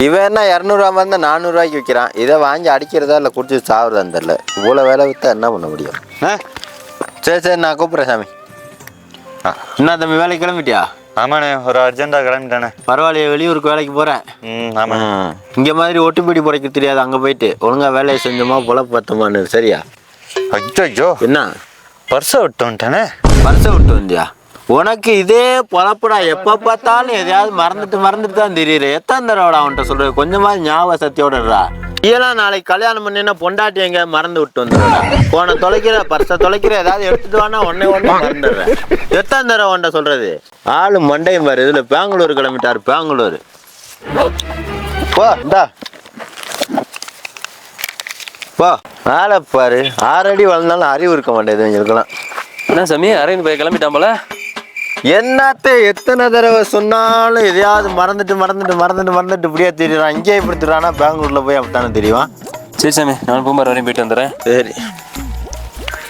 இவன் என்ன 200 வந்து 400 ரூபாய்க்கு விற்கிறான். இதை வாங்கி அடிக்கிறதா இல்லை குடிச்சு சாவுறதான்னு தெரியல. இவ்வளோ வேலை விற்றா என்ன பண்ண முடியும்? சரி நான் கூப்பிட்றேன் சாமி. என்ன தம்பி வேலைக்கு கிளம்பிட்டியா? ஆமாண்ணே, ஒரு அர்ஜென்ட்டாக கிளம்பிட்டானே. பரவாயில்லையே, வெளியூருக்கு வேலைக்கு போகிறேன். ஆமாம். இங்கே மாதிரி ஒட்டுப்பீடி புடைக்க தெரியாது. அங்கே போயிட்டு ஒழுங்காக வேலையை செஞ்சோமா பொழப்பு பார்த்தோமான்னு. சரியா? ஐயோ என்ன பர்ஸை விட்டு வந்துட்டானே. பர்ஸை விட்டு வந்தியா? உனக்கு இதே பொழப்புடா. எப்போ பார்த்தாலும் எதையாவது மறந்துட்டு தான் தெரியுற. எத்தனை தடவைடா அவன்கிட்ட சொல்கிறது? கொஞ்சமாவது ஞாபக சக்தியோடா. ஏன்னா நாளைக்கு கல்யாணம் பண்ணினா பொண்டாட்டி எங்க மறந்து விட்டு வந்துடுறா. போனை தொலைக்கிற, பர்ஸை தொலைக்கிற, ஏதாவது எடுத்துட்டு வானா உடனே மறந்துடுறேன். எத்தனை தடவை உன்ட்ட சொல்றது? ஆளு மண்டையும் பாரு. இதுல பெங்களூர் கிளம்பிட்டாரு. பெங்களூர் போ. இந்தா போ. ஆளை பாரு. 6 அடி வளர்ந்தாலும் அறிவு இருக்க மாட்டேது இவங்களுக்கெல்லாம். என்ன சாமி அரவிந்த் போய் கிளம்பிட்டான் போல? என்னத்த எத்தனை தடவை சொன்னாலும் எதையாவது மறந்துட்டு இப்படியே தெரியுறான். இங்கேயே இப்படித்துறானா பெங்களூர்ல போய் அப்படித்தானே தெரியும். சரி சாமி, நான் பூம்பார் வரையும் போயிட்டு வந்துடுறேன். சரி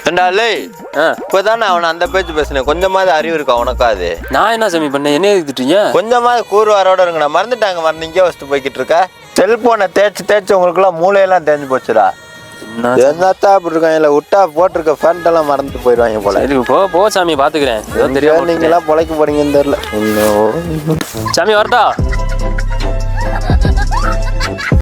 ரெண்டாலே இப்போதானே அவனை அந்த பேச்சு பேசுனேன். கொஞ்சமாவது அறிவு இருக்கா உனக்காது? நான் என்ன சாமி பண்ணேன்? என்ன எழுதிட்டீங்க? கொஞ்சமாவது கூறுவாரோட இருக்குண்ணா. மறந்துட்டாங்க. இங்கே வச்சுட்டு போய்கிட்டு இருக்க. செல்போனை தேய்ச்சி உங்களுக்குலாம் மூளையெல்லாம் தேஞ்சு போச்சுடா. என்னத்தான் அப்படி இருக்காங்க. இல்லை விட்டா போட்டிருக்க ஃபேண்டெல்லாம் மறந்துட்டு போயிடுவாங்க போல. சரி போ சாமி, பாத்துக்கிறேன். நீங்களாம் பொழைக்க போறீங்கன்னு தெரியல. சாமி வரட்டா?